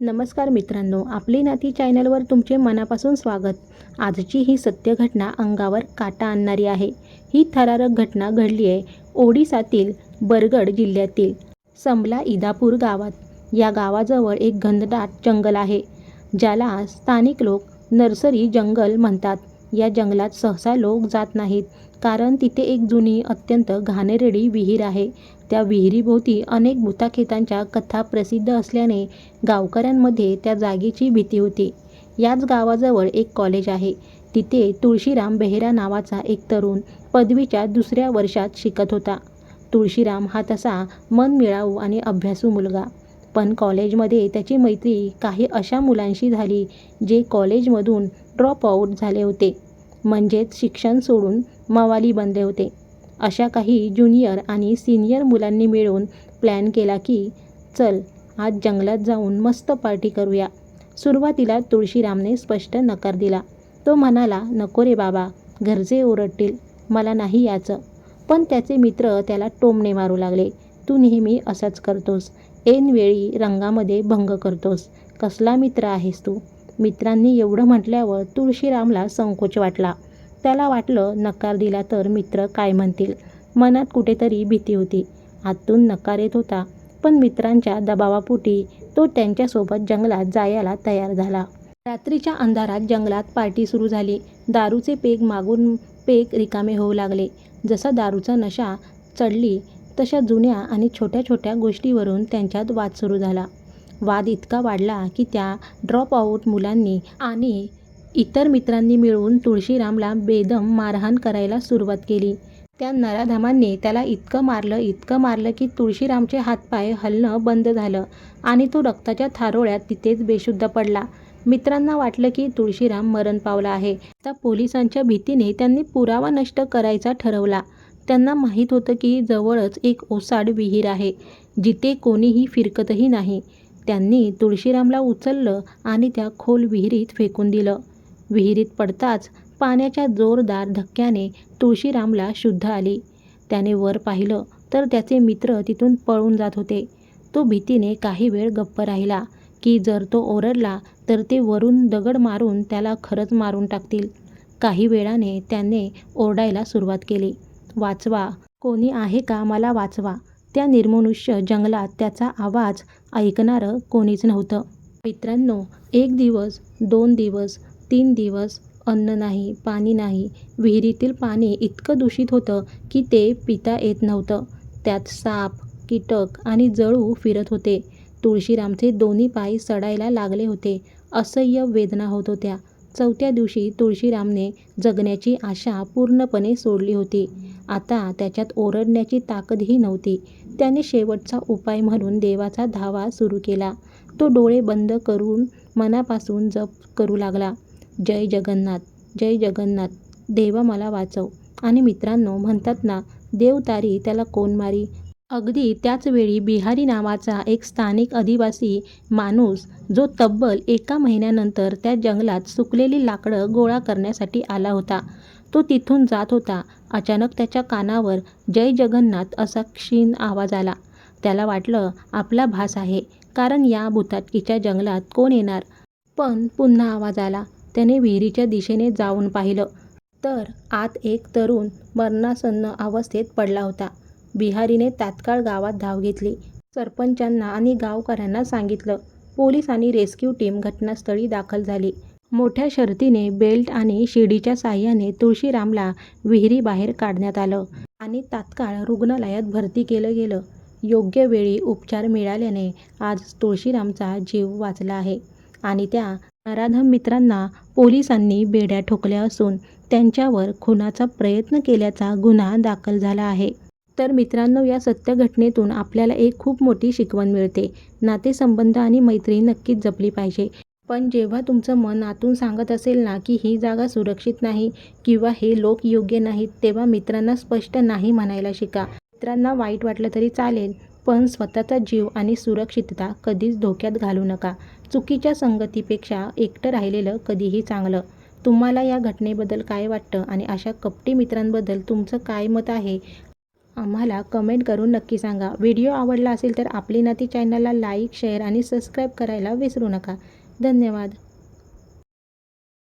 नमस्कार मित्रांनो, आपली नाती चॅनलवर तुमचे मनापासून स्वागत. आजची ही सत्य घटना अंगावर काटा आणणारी आहे. ही थरारक घटना घडली आहे ओडिसातील बरगड जिल्ह्यातील समला इदापूर गावात. या गावाजवळ एक घनदाट जंगल आहे, ज्याला स्थानिक लोक नर्सरी जंगल म्हणतात. या जंगलात सहसा लोक जात नाहीत, कारण तिथे एक जुनी अत्यंत घाणेरडी विहीर आहे. त्या विहिरीभोवती अनेक भुताखेतांच्या कथा प्रसिद्ध असल्याने गावकऱ्यांमध्ये त्या जागेची भीती होती. याच गावाजवळ एक कॉलेज आहे. तिथे तुळशीराम बेहेरा नावाचा एक तरुण पदवीच्या दुसऱ्या वर्षात शिकत होता. तुळशीराम हा तसा मनमिळावू आणि अभ्यासू मुलगा, पण कॉलेजमध्ये त्याची मैत्री काही अशा मुलांशी झाली जे कॉलेजमधून ड्रॉप आऊट झाले होते, म्हणजेच शिक्षण सोडून मवाली बनले होते. अशा काही ज्युनियर आणि सिनियर मुलांनी मिळून प्लॅन केला की चल आज जंगलात जाऊन मस्त पार्टी करूया. सुरुवातीला तुळशीरामने स्पष्ट नकार दिला. तो म्हणाला, नको रे बाबा, घरचे ओरडतील, मला नाही याचं. पण त्याचे मित्र त्याला टोमणे मारू लागले. तू नेहमी असाच करतोस, ऐनवेळी रंगामध्ये भंग करतोस, कसला मित्र आहेस तू. मित्रांनी एवढं म्हटल्यावर तुळशीरामला संकोच वाटला. त्याला वाटलं नकार दिला तर मित्र काय म्हणतील. मनात कुठेतरी भीती होती, आतून नकार येत होता, पण मित्रांच्या दबावापोटी तो त्यांच्यासोबत जंगलात जायला तयार झाला. रात्रीच्या अंधारात जंगलात पार्टी सुरू झाली. दारूचे पेग मागून पेग रिकामे होऊ लागले. जसा दारूचा नशा चढली तशा जुन्या आणि छोट्या छोट्या गोष्टीवरून त्यांच्यात वाद सुरू झाला. वाद इतका वाढला की त्या ड्रॉप आऊट मुलांनी आणि इतर मित्रांनी मिळून तुळशीरामला बेदम मारहाण करायला सुरुवात केली. त्या नराधमांनी त्याला इतकं मारलं की तुळशीरामचे हातपाय हलणं बंद झालं आणि तो रक्ताच्या थारोळ्यात तिथेच बेशुद्ध पडला. मित्रांना वाटलं की तुळशीराम मरण पावला आहे. आता पोलिसांच्या भीतीने त्यांनी पुरावा नष्ट करायचा ठरवला. त्यांना माहीत होतं की जवळच एक ओसाड विहीर आहे, जिथे कोणीही फिरकतही नाही. त्यांनी तुळशीरामला उचललं आणि त्या खोल विहिरीत फेकून दिलं. विहिरीत पडताच पाण्याच्या जोरदार धक्क्याने तुळशीरामला शुद्ध आली. त्याने वर पाहिलं तर त्याचे मित्र तिथून पळून जात होते. तो भीतीने काही वेळ गप्प राहिला की जर तो ओरडला तर ते वरून दगड मारून त्याला खरंच मारून टाकतील. काही वेळाने त्याने ओरडायला सुरुवात केली, वाचवा, कोणी आहे का, मला वाचवा. त्या निर्मनुष्य जंगलात त्याचा आवाज ऐकणारं कोणीच नव्हतं. मित्रांनो, 1 दिवस, 2 दिवस, 3 दिवस अन्न नाही, पाणी नाही. विहिरीतील पाणी इतकं दूषित होतं की ते पिता येत नव्हतं. त्यात साप, कीटक आणि जळू फिरत होते. तुळशीरामचे दोन्ही पाय सडायला लागले होते. असह्य वेदना होत होत्या. 4थ्या दिवशी तुळशीरामने जगण्याची आशा पूर्णपणे सोडली होती. आता त्याच्यात ओरडण्याची ताकदही नव्हती. त्याने शेवटचा उपाय म्हणून देवाचा धावा सुरू केला. तो डोळे बंद करून मनापासून जप करू लागला, जय जगन्नाथ, जय जगन्नाथ, देवा मला वाचव. आणि मित्रांनो, म्हणतात ना, देव तारी त्याला कोण मारी. अगदी त्याच वेळी बिहारी नावाचा एक स्थानिक आदिवासी माणूस, जो तब्बल 1 महिन्यानंतर त्या जंगलात सुकलेली लाकडं गोळा करण्यासाठी आला होता, तो तिथून जात होता. अचानक त्याच्या कानावर जय जगन्नाथ असा क्षीण आवाज आला. त्याला वाटलं आपला भास आहे, कारण या भुताटकीच्या जंगलात कोण येणार. पण पुन्हा आवाज आला. त्याने विहिरीच्या दिशेने जाऊन पाहिलं तर आत एक तरुण मरणासन्न अवस्थेत पडला होता. बिहारीने तात्काळ गावात धाव घेतली. सरपंचांना आणि गावकऱ्यांना सांगितलं. पोलीस आणि रेस्क्यू टीम घटनास्थळी दाखल झाली. मोठ्या शर्तीने बेल्ट आणि शिडीच्या साहाय्याने तुळशीरामला विहिरीबाहेर काढण्यात आलं आणि तात्काळ रुग्णालयात भरती केलं गेलं. योग्य वेळी उपचार मिळाल्याने आज तुळशीरामचा जीव वाचला आहे आणि त्या नराधम मित्रांना पोलिसांनी बेड्या ठोकल्या असून त्यांच्यावर खुनाचा प्रयत्न केल्याचा गुन्हा दाखल झाला आहे. तर मित्रांनो, या सत्य घटनेतून आपल्याला एक खूप मोठी शिकवण मिळते. नातेसंबंध आणि मैत्री नक्कीच जपली पाहिजे, पण जेव्हा तुमचं मन आतून सांगत असेल ना की ही जागा सुरक्षित नाही किंवा हे लोक योग्य नाहीत, तेव्हा मित्रांना स्पष्ट नाही म्हणायला शिका. मित्रांना वाईट वाटलं तरी चालेल, पण स्वतःचा जीव आणि सुरक्षितता कधीच धोक्यात घालू नका. चुकीच्या संगतीपेक्षा एकटं राहिलेलं कधीही चांगलं. तुम्हाला या घटनेबद्दल काय वाटतं आणि अशा कपटी मित्रांबद्दल तुमचं काय मत आहे, आम्हाला कमेंट करून नक्की सांगा. व्हिडिओ आवडला असेल तर आपली नाती चॅनलला लाईक, शेअर आणि सबस्क्राईब करायला विसरू नका. धन्यवाद.